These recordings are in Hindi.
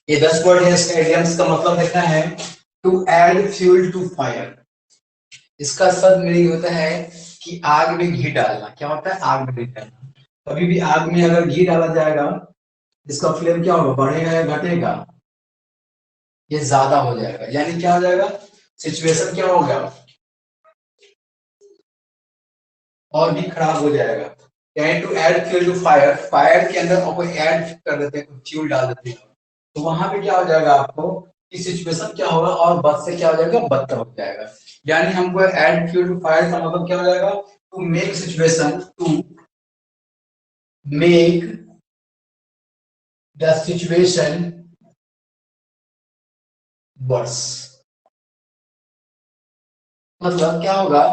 ये 10 वर्ड है, इसका इडियम्स का मतलब देखना है to add fuel to fire. इसका शब्द मीनिंग होता है कि आग में घी डालना। क्या होता है? आग में घी डालना। कभी भी आग में अगर घी डाला जाएगा, इसका फ्लेम क्या होगा? बढ़ेगा या घटेगा? ये ज्यादा हो जाएगा। यानी क्या हो जाएगा? सिचुएशन क्या होगा? और भी खराब हो जाएगा। यानी to add fuel to fire, fire के अंदर आपको ऐड कर देते हैं, फ्यूल डाल देते हैं, तो वहां पे क्या हो जाएगा आपको कि सिचुएशन क्या होगा और बद से क्या हो जाएगा? बदतर हो जाएगा। यानी हमको ऐड फ्यूल टू फायर का मतलब क्या हो जाएगा? To make situation, to make the situation worse. मतलब क्या होगा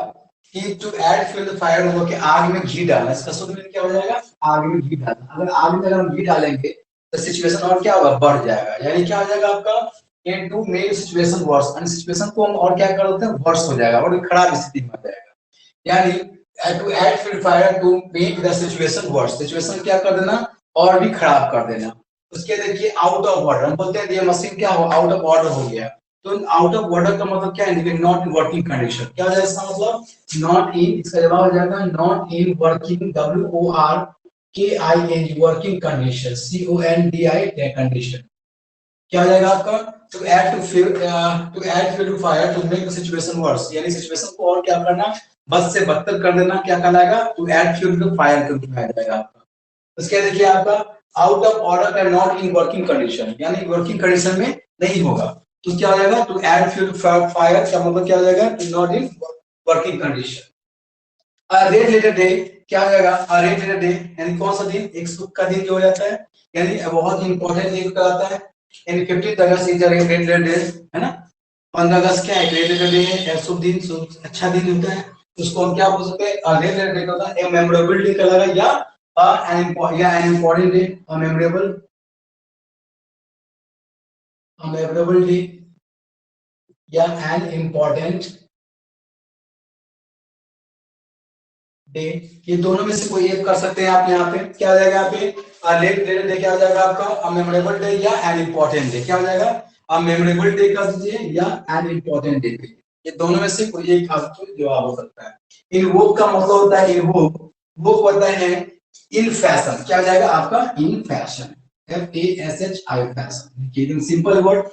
कि to add fuel to fire मतलब कि आग में घी डालना। इसका शुद्ध मीनिंग क्या हो जाएगा? आग में घी डालना। अगर आग में अगर हम घी डालेंगे तो सिचुएशन और क्या होगा? बढ़ जाएगा। यानी क्या हो जाएगा आपका? ये to make situation worse, and situation को हम और क्या कर देते हैं? वर्स हो जाएगा और खराब स्थिति में आ जाएगा। यानी to add fuel fire to make the situation worse, situation क्या कर देना? और भी खराब कर देना। उसके देखिए आउट ऑफ ऑर्डर, हम बोलते हैं ये मशीन क्या हो? आउट ऑफ ऑर्डर हो गया। तो आउट ऑफ ऑर्डर का मतलब क्या है? Not in working condition. क्या हो जाएगा इसका मतलब? नॉट इन, इसका जवाब हो जाएगा not in working, WORKING, working condition, CONDI condition. क्या हो जाएगा आपका? To add fuel to fire to make the situation worse, यानी सिचुएशन को और क्या करना? बद से बदतर कर देना। क्या कहलाएगा? To add fuel to fire के रूप में आ जाएगा आपका। उसके देखिए आपका आउट ऑफ ऑर्डर का नॉट इन वर्किंग कंडीशन, यानी वर्किंग कंडीशन में नहीं होगा। तो क्या हो जाएगा? To add fuel to fire का मतलब क्या हो जाएगा? Not in working condition. Red letter day क्या हो जाएगा अ रेट डे, यानी कौन सा दिन, एक सुख का दिन जो हो जाता है, यानी बहुत इंपॉर्टेंट दिन कहलाता है। इन 15 अगस्त इज रेट डे, है ना। 15 अगस्त क्या है, रेट डे है, शुभ दिन, शुभ अच्छा दिन होता है, उसको हम क्या बोल सकते हैं, अ रेट डे होता है, ए मेमोरेबल डे कहलाएगा, या an important day, a memorable day या एन इंपॉर्टेंट डे, ये दोनों में से कोई एक कर सकते हैं आप। यहाँ पे क्या हो जाएगा, यहाँ पे लेट डेट डे क्या हो जाएगा आपका, मेमोरेबल डे या एन इंपॉर्टेंट डे, क्या हो जाएगा, मेमोरेबल डे कर दीजिए या एन इंपॉर्टेंट डे, ये दोनों में से कोई एक आपको जवाब हो सकता है। इनवोक का मतलब होता है, इनवोक वो होता है इन फैशन, क्या हो जाएगा आपका, इन फैशन, FASHI फैशन, एकदम सिंपल वर्ड।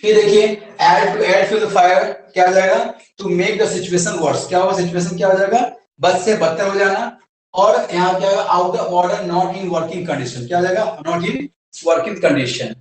फिर देखिए ऐड टू द फायर, क्या हो जाएगा, to make the situation worse, क्या होगा, सिचुएशन क्या हो जाएगा, बद से बदतर हो जाना। और यहाँ क्या होगा, out of order, not in working condition, क्या हो जाएगा, नॉट इन वर्किंग कंडीशन।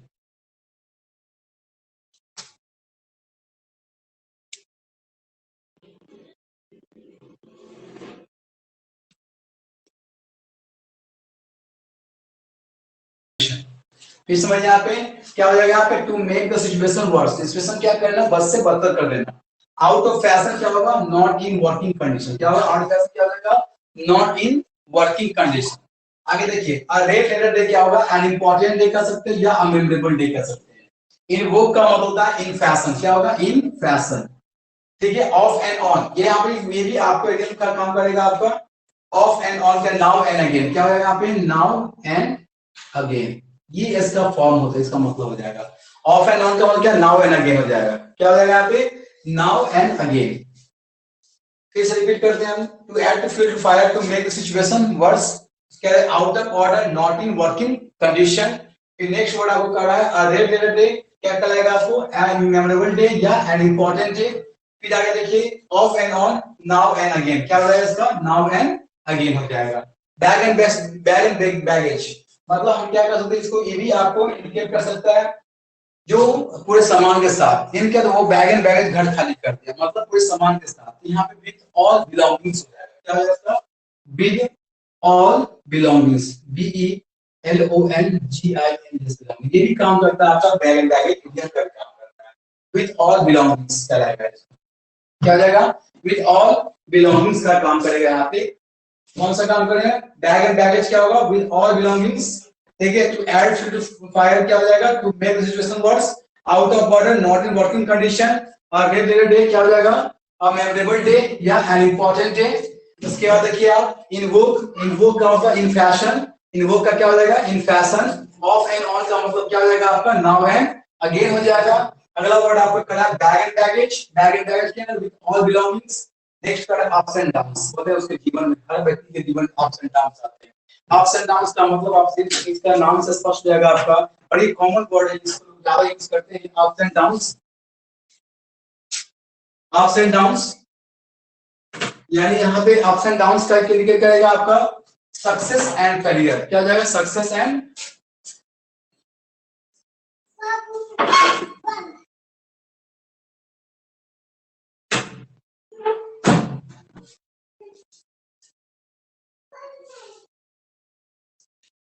फिर समझ यहाँ पे क्या हो जाएगा, यहाँ पे to make the situation worse, situation क्या करना, बद से बदतर कर देना। आउट ऑफ फैशन क्या होगा, नॉट इन वर्किंग कंडीशन, क्या होगा, आउट ऑफ फैशन क्या हो जाएगा, नॉट इन वर्किंग कंडीशन। आगे देखिए रेट लेटर डे क्या होगा, एन इंपॉर्टेंट डे कह सकते हैं या अमेमोरेबल डे कह सकते हैं। इन वो का मतलब होता है इन फैशन, क्या होगा, इन फैशन। ठीक है, ऑफ एंड ऑन, ये यहाँ पे मे भी आपको अगेन का काम करेगा आपका, ऑफ एंड ऑन का नाउ एंड अगेन, क्या होगा यहाँ पे, नाउ एंड अगेन, ये इसका फॉर्म होता है, इसका मतलब हो जाएगा। ऑफ एंड ऑन का मतलब क्या, नाउ एंड अगेन हो जाएगा, क्या हो जाएगा यहाँ पे, नाउ एंड अगेन। फिर से रिपीट करते हैं हम, to add to fuel to fire, to make the situation worse, क्या है, out of order, not in working condition. फिर नेक्स्ट वर्ड आपको कर रहा है अ रेट लेटर डे, क्या कहलाएगा आपको, एन मेमोरेबल डे या एन इंपॉर्टेंट डे। फिर आगे देखिए of and on, now and again, क्या हो जाएगा इसका, नाउ एंड अगेन हो जाएगा। बैग एंड बैगेज, मतलब हम क्या कर सकते हैं, इसको ये भी आपको इंडिकेट कर सकता है, जो पूरे सामान के साथ, इनके तो वो बैग एंड बैगेज घर खाली करते हैं, मतलब पूरे सामान के साथ, यहाँ पे विद ऑल बिलोंगिंग्स हो जाएगा, क्या हो जाएगा, विद ऑल बिलोंगिंग्स, BELONGINGS, ये भी काम करता है आपका बैग एंड बैगेज, इंडियन का काम करता है, विद ऑल बिलोंगिंग्स कहलाएगा, क्या हो जाएगा, विद ऑल बिलोंगिंग्स का काम करेगा। यहाँ पे कौन सा काम करेगा, बैग एंड बैगेज क्या होगा, विद ऑल बिलोंगिंग्स। ठीक है, टू ऐड टू फायर क्या हो जाएगा, to make the situation worse, out of order, not in working condition. और रेट डे क्या हो जाएगा, अ मेमोरेबल डे या एन इंपॉर्टेंट डे। उसके बाद देखिए आप इनवोक, इनवोक का मतलब इन फैशन, इनवोक का क्या हो जाएगा, इन फैशन। ऑफ एंड ऑन का मतलब क्या हो जाएगा आपका, नाउ एंड अगेन हो जाएगा। अगला वर्ड आपको करना है bag and baggage, bag and baggage के अंदर with all belongings. Next word ups and downs, होते हैं उसके जीवन में, हर व्यक्ति के जीवन में अप्स एंड डाउन्स आते हैं। अप्स एंड डाउन्स का मतलब आपसे इसका नाम से स्पष्ट हो जाएगा आपका, बड़ी कॉमन वर्ड है जिसको ज्यादा यूज करते हैं, ups and downs. Ups and downs यानी यहाँ पे अप्स एंड डाउन्स का इंडिकेट करेगा आपका सक्सेस एंड फेलियर, क्या हो जाएगा, सक्सेस एंड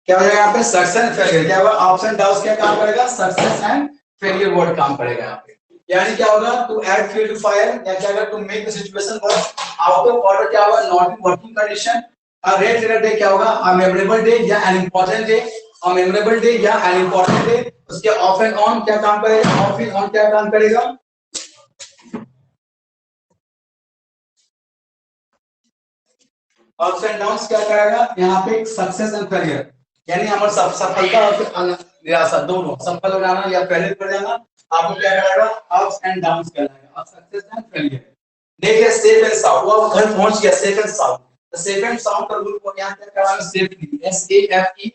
क्या हो जाएगा यहाँ पे, सक्सेस एंड फेलियर, क्या होगा, अप्स एंड डाउन्स क्या काम करेगा, सक्सेस एंड फेलियर वर्ड काम करेगा यहाँ पे। यानी क्या होगा, to add fuel to fire, या क्या होगा, to make the situation worse, out of order क्या होगा, not in working condition. A red letter day क्या होगा, अ मेमोरेबल डे या an important day, a memorable day या एन इंपॉर्टेंट डे। उसके ऑफ एंड ऑन क्या काम करेगा, ऑफ एंड ऑन क्या काम करेगा, अप्स एंड डाउन्स क्या करेगा, यहाँ पे सक्सेस एंड फेलियर, यानी हमारा सफलता और निराशा दोनों, सफल हो जाना या फेलियर कर जाना, आपको क्या करेगा, अप्स एंड डाउन्स कहलाएगा, सक्सेस एंड फेलियर। देखिए सेफ एंड साउंड, वो घर पहुंच गया, सेफ एंड साउंड, तो सेफ एंड साउंड का रूल को यहाँ क्या कराना, सेफली, SAFELY,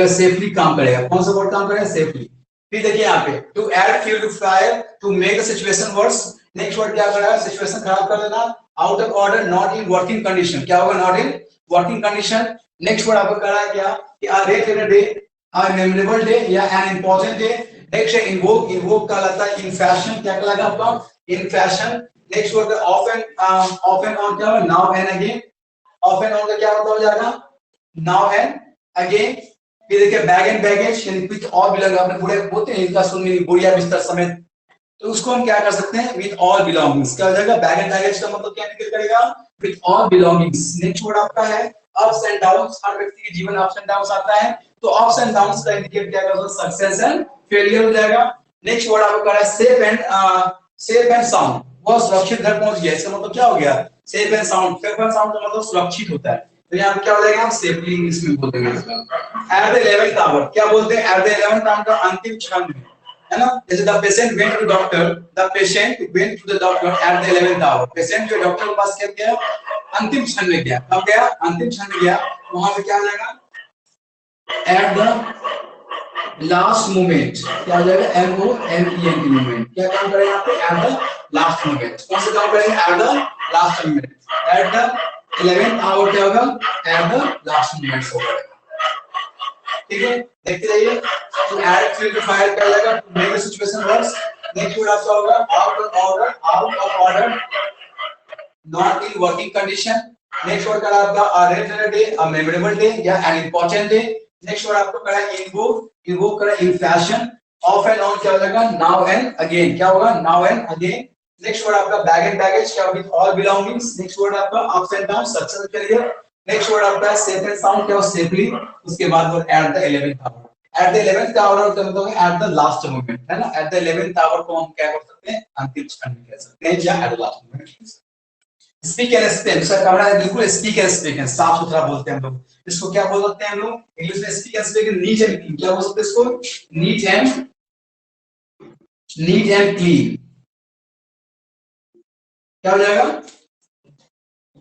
सेफली काम करेगा, कौन सा वर्ड काम करेगा, सेफली। फिर देखिए यहाँ पे to add fuel to fire, to make the situation worse, next word क्या करेगा, सिचुएशन खराब कर देना, out of order, not in working condition, क्या होगा, not in working condition. Next word आपको करा है क्या, कि a rate in a day, a memorable day या एन इंपॉर्टेंट डे। नेक्स्ट है इन्वोक, इन्वोक कहलाता है इन फैशन, क्या कहलाएगा आपका, in fashion. Next word of and on क्या होगा, now and again. Of and on का क्या मतलब हो जाएगा नाउ एंड अगेन। फिर देखिए बैग एंड बैगेज यानी विथ ऑल बिलोंग, आपने पूरे बोलते हैं इनका सुन मेरी बोरिया बिस्तर समेत, तो उसको हम क्या कर सकते हैं विथ ऑल बिलोंगिंग्स। क्या हो जाएगा बैग एंड बैगेज का मतलब क्या निकल करेगा with all belongings. Next word आपका है अप्स एंड डाउन्स। हर व्यक्ति के जीवन में अप्स एंड डाउन्स आता है, तो अप्स एंड डाउन्स का इंडिकेट क्या कर सकते हैं सक्सेस एंड फेलियर हो जाएगा। नेक्स्ट वर्ड आपका कह रहा है सेफ एंड साउंड, वो सुरक्षित घर पहुंच गया, इसका मतलब क्या हो गया safe and sound. Safe and sound का मतलब सुरक्षित होता है, तो यहाँ पे क्या हो जाएगा हम सेफली इंग्लिश में बोल देंगे इसका। एट द 11th आवर क्या बोलते हैं एट द 11th आवर का अंतिम क्षण में, है ना। जैसे the patient went to doctor, the patient went to the doctor at the 11th hour, patient जो डॉक्टर के पास क्या गया अंतिम क्षण में गया, कब गया अंतिम क्षण में गया, वहां पे क्या हो जाएगा एट द लास्ट मोमेंट, क्या हो जाएगा MOMENT मोमेंट। क्या काम करेंगे यहाँ पे एट द लास्ट मोमेंट, कौन सा काम करेंगे at the last moment, at the 11th hour क्या होगा एट द लास्ट मोमेंट होगा। ठीक है देखते रहिए। तो एड फिल टू फायर क्या लगेगा to make the situation worse. Next word आपका होगा out of order not in working condition. Next word का आपका a rare day, a memorable day या an important day. Next word आपको करा इन्वोक करा in fashion. Off and on क्या हो जाएगा नाउ एंड अगेन, क्या होगा now and again. Next word आपका बैग एंड बैगेज क्या with all belongings. Next word आपका ups and down success career. Next word आपका सेफ एंड साउंड क्या हो सेफली। उसके बाद word at the 11th hour. At the 11th hour का मतलब है एट द लास्ट मोमेंट, है ना। एट द 11th आवर को हम क्या कर सकते हैं अंतिम क्षण में कह सकते हैं या eight the last moment. Speak and Spain, उसका कमरा है बिल्कुल स्पीक एंड स्पीक है, साफ सुथरा बोलते हैं हम लोग इसको। क्या बोल सकते हैं हम लोग इंग्लिश में speak and speak neat and clean, क्या बोल सकते हैं इसको नीट एंड क्लीन। क्या हो जाएगा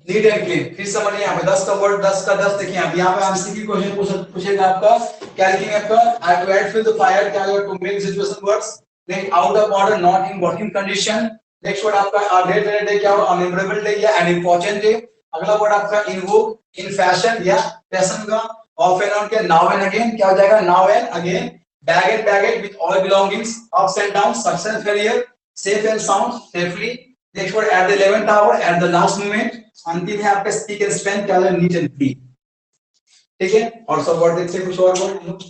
नीट एंड क्लीन। फिर समझिए यहाँ पे 10 का वर्ड 10 का 10 देखिए यहाँ पे एमसीक्यू क्वेश्चन पूछेगा आपका क्या लिखेंगे आपका आई to add fuel the fire क्या होगा to make situation worse. Next out of order not in working condition. Next word आपका डेट डे क्या होगा मेमोरेबल डे या एन इंपॉर्टेंट डे। अगला वर्ड आपका इनवोक इन फैशन या फैशन का। ऑफ एंड ऑन के नाउ एंड अगेन क्या हो जाएगा now and again. Bag and baggage with all belongings ups and down success failure safe and sound safely. Next word at the 11th hour at the last moment. अंतिम है आपका स्पीक एंड स्पेन क्या है नीट एंड क्लीन। ठीक है और सब वर्ड देखते हैं कुछ और वर्ड।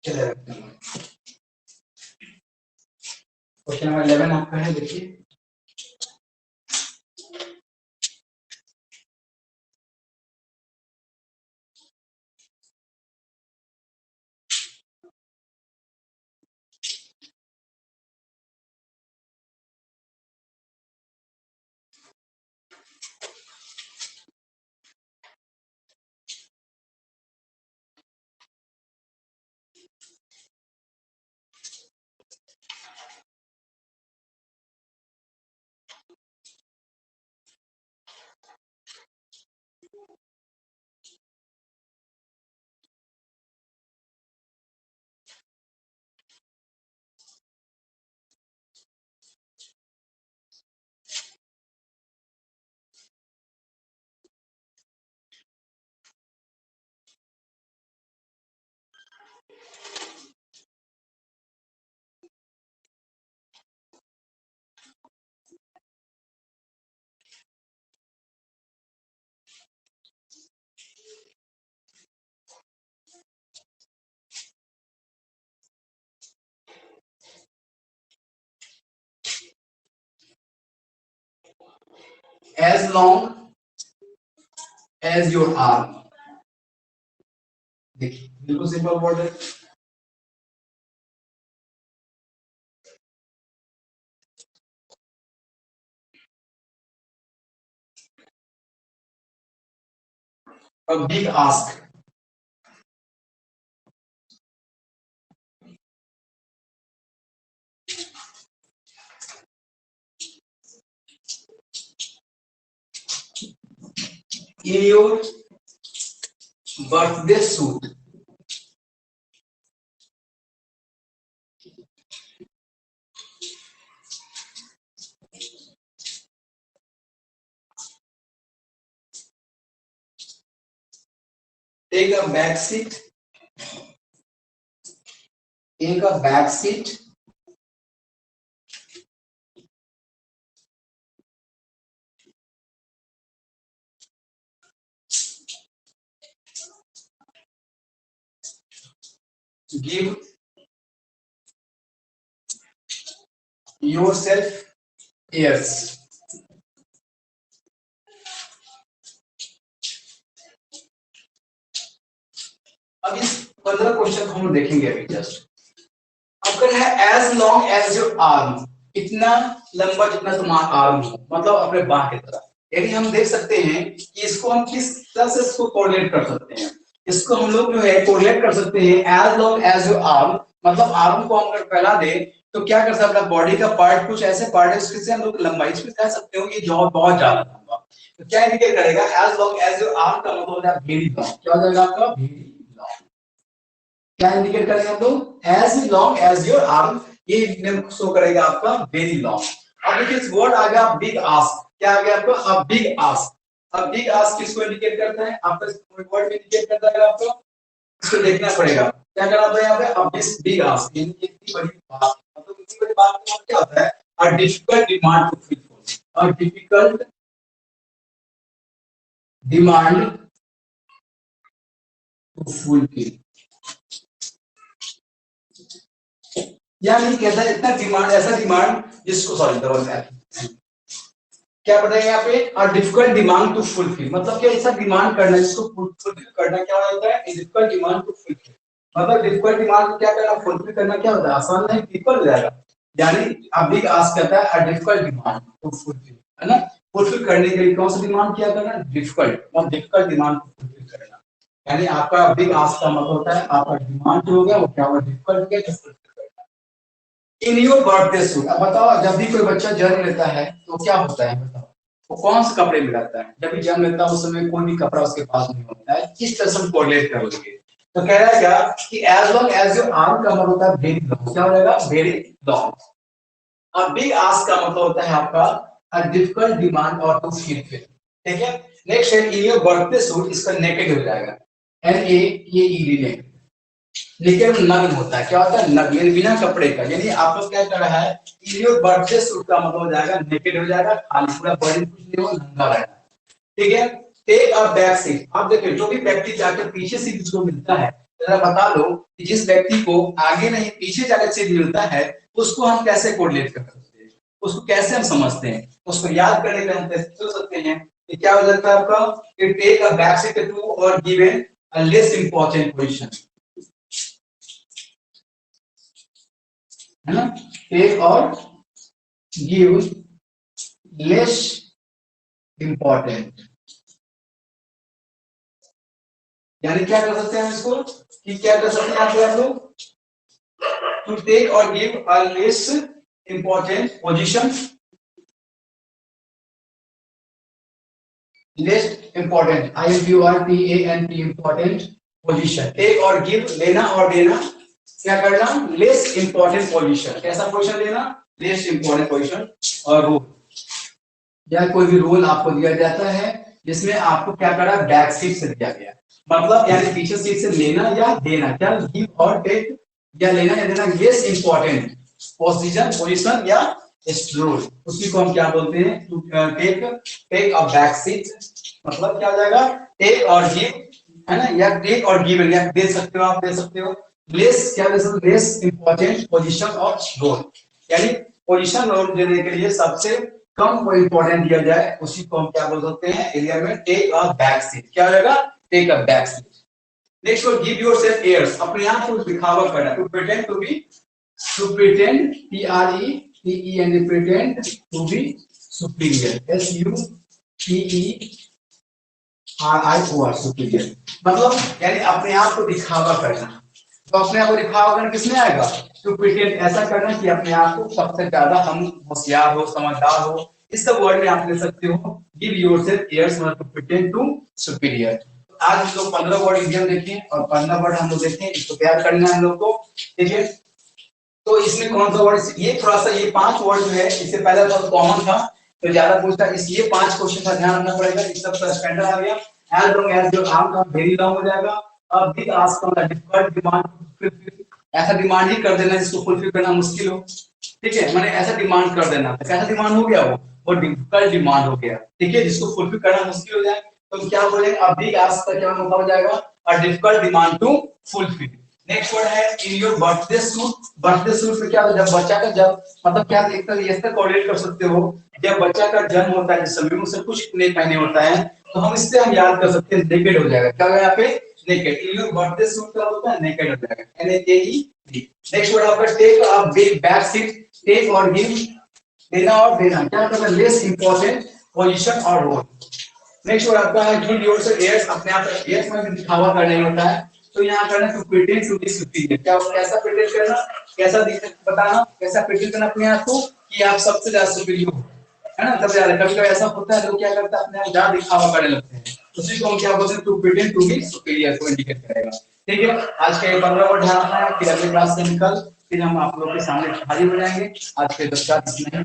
चलिए क्वेश्चन नंबर 11 आपका है देखिए। as long as your arm, देखिए बिल्कुल सिंपल वर्ड है। a big ask, in your birthday suit, take a back seat, take a back seat, give yourself airs। अब इस 15 क्वेश्चन को हम देखेंगे अभी जस्ट। अब कर है as long as your arm, इतना लंबा जितना तुम्हारा आर्म हो, मतलब अपने बाह की तरह। यानी हम देख सकते हैं कि इसको हम किस तरह से इसको कोरिलेट कर सकते हैं। इसको हम लोग जो है कोरिलेट कर सकते हैं as long as your arm, मतलब आर्म को हम अगर फैला दे तो क्या कर सकते हैं, बॉडी का पार्ट कुछ ऐसे पार्ट है उससे हम लोग लंबाई इसमें कह सकते हो कि जॉ बहुत ज्यादा लंबा। तो क्या इंडिकेट करेगा, as long as your arm का मतलब होता है वेरी लॉन्ग। क्या हो जाएगा आपका, वेरी लॉन्ग। क्या इंडिकेट करेंगे हम लोग, as long as your arm, ये शो करेगा आपका वेरी लॉन्ग। अब देखिए इस वर्ड आ गया बिग आस्क, क्या आ गया आपका, अ बिग आस्क। अब बिग आस्क किसको इंडिकेट करता है, आपका वर्ड में इंडिकेट करता है आपको, इसको देखना पड़ेगा। क्या करना पड़ेगा यहाँ पे, अब दिस बिग आस्क, इतनी बड़ी बात, मतलब इतनी बड़ी बात का क्या होता है, a difficult demand to fulfil, a difficult demand to fulfil. यानी कहता है इतना डिमांड, ऐसा डिमांड जिसको, सॉरी डबल क्या बताएंगे यहाँ पे, a difficult demand to fulfil, मतलब क्या ऐसा डिमांड करना जिसको फुलफिल करना क्या होता है, डिफिकल्ट डिमांड टू फुलफिल। मतलब डिफिकल्ट डिमांड को क्या करना, फुलफिल करना क्या होता है, आसान नहीं, डिफिकल्ट हो जाएगा। यानी अभी आस्क करता है a difficult demand to fulfil, है ना। फुलफिल करने के लिए कौन सा डिमांड किया करना, डिफिकल्ट, और डिफिकल्ट डिमांड को फुलफिल करना। यानी आपका बिग आस्क का मतलब होता है आपका डिमांड जो हो गया वो क्या हुआ, डिफिकल्ट हो गया। इन योर बर्थडे सूट, अब बताओ जब भी कोई बच्चा जन्म लेता है तो क्या होता है, बताओ वो कौन से कपड़े में रहता है। जब भी जन्म लेता है उस समय कोई भी कपड़ा उसके पास नहीं होता है, किस तरह से कोरिलेट करोगे। तो कह रहा है क्या कि as long as your arm का मतलब होता है वेरी लॉन्ग, क्या हो जाएगा, वेरी लॉन्ग। अब बिग आस्क का मतलब होता है आपका अ डिफिकल्ट डिमांड और टू फुलफिल, ठीक है। नेक्स्ट है इन योर बर्थडे सूट, इसका नेकेड हो जाएगा, एन ए ये ई डी नेकेड। लेकिन नग्न होता है, क्या होता है, नग्न, बिना कपड़े का। यानी आप लोग क्या कर रहा है, इन बर्थडे सूट का मतलब हो जाएगा नेकेड हो जाएगा, खाली पूरा बॉडी कुछ नहीं हो, नंगा रहेगा, ठीक है। टेक अ बैक सीट, आप देखिए जो भी व्यक्ति जाकर पीछे सीट जिसको मिलता है, जरा बता दो कि जिस व्यक्ति को आगे नहीं पीछे जाकर सीट मिलता है उसको हम कैसे कोरिलेट कर सकते हैं, उसको कैसे हम समझते हैं, उसको याद करने के हम कैसे सोच सकते हैं कि क्या हो जाता है आपका, take a back seat to और given a less important position, है ना। टेक और गिव लेस इंपॉर्टेंट, यानी क्या कर सकते हैं इसको, कि क्या कर सकते हैं आप लोग, टू टेक और give a less important position, less important, I U R T A N T important position. Take और गिव लेना और देना, क्या करना, लेस इंपॉर्टेंट पोजीशन, कैसा पोजीशन लेना, लेस इंपॉर्टेंट पोजीशन। और रोल, या कोई भी रोल आपको दिया जाता है जिसमें आपको क्या करा, बैक सीट से दिया गया, मतलब यानी पीछे सीट से लेना या देना, क्या गिव और टेक, या लेना या देना लेस इंपॉर्टेंट पोजीशन, पोजीशन या रोल, उसी को हम क्या बोलते हैं, take, take a back seat, मतलब क्या हो जाएगा, टेक और गिव, है ना, या टेक और गिव, या दे सकते हो, आप दे सकते हो लेस, क्या दे सकते हो, लेस इंपॉर्टेंट पोजीशन और रोल। यानी पोजीशन रोल देने के लिए सबसे कम को इंपॉर्टेंट दिया जाए उसी को हम क्या बोल सकते हैं एरिया में, टेक अ बैक सीट, क्या होगा, take a back seat. Next one, give yourself airs, अपने आप को दिखावा करना, to pretend to be, to pretend P R E T E N, pretend to be superior, S U P E R I O R, superior, मतलब यानी अपने आप को दिखावा करना। तो अपने आप को दिखावा करना किसमें आएगा, टू प्रिटेंड, ऐसा करना कि अपने आप को सबसे ज्यादा हम होशियार हो, समझदार हो, इस सब वर्ड में आप ले सकते हो। गिव योरसेल्फ एयर्स, मतलब टू प्रिटेंड टू सुपीरियर। आज हम लोग 15 वर्ड इडियम देखें और 15 वर्ड हम लोग देखें, इसको तैयार करना है हम लोग को, ठीक है। तो इसमें कौन सा वर्ड, ये थोड़ा सा, ये 5 वर्ड जो है इससे पहले बहुत कॉमन था तो ज्यादा पूछता, इसलिए 5 क्वेश्चन का ध्यान रखना पड़ेगा, इस सब का स्टैंडर्ड आ गया। एज लॉन्ग एज जो आर्म का वेरी लॉन्ग हो जाएगा, अब भी आस्क का डिफिकल्ट डिमांड फुलफिल, ऐसा डिमांड ही कर देना जिसको फुलफिल करना मुश्किल हो। ठीक है, मैंने ऐसा डिमांड कर देना, कैसा डिमांड हो गया वो डिफिकल्ट डिमांड हो गया। ठीक है, जिसको फुलफिल करना मुश्किल हो जाए तो हम क्या बोलेंगे, अब भी आस्क का क्या मतलब हो जाएगा, a difficult demand to fulfil. Next word है in your birthday suit. Birthday suit में क्या होता है, जब बच्चा का जब मतलब क्या एक तरह ये कोरिलेट कर सकते हो, जब बच्चा का जन्म होता है जिस समय उसे कुछ नहीं पहने होता है तो हम इससे हम याद कर सकते हैं नेकेड हो जाएगा। क्या होगा यहाँ पे, naked. In your birthday suit का होता है नेकेड हो जाएगा, NAKED। नेक्स्ट वर्ड आपका take a big back seat. Take और गिव, देना और देना, क्या होता है, लेस इंपॉर्टेंट पोजीशन और रोल। नेक्स्ट वर्ड आपका है गिव योरसेल्फ एयर्स, अपने आप एयर्स में भी दिखावा करना होता है, तो यहाँ करना to pretend to be superior. क्या कैसा प्रिटेंड करना, कैसा बताना, कैसा प्रिटेंड करना अपने आप को कि आप सबसे ज्यादा सुपीरियर हो, है ना। सबसे ज्यादा कभी कभी ऐसा होता है लोग क्या करते हैं अपने आप ज्यादा दिखावा करने लगते हैं, उसी को हम क्या बोलते हैं, to pretend to be superior को इंडिकेट करेगा। ठीक है, आज का ये 15 वर्ड ध्यान रखना है, फिर अगले क्लास से निकल फिर हम आप लोग के सामने हाजिर हो जाएंगे। आज के 10 क्लास इसमें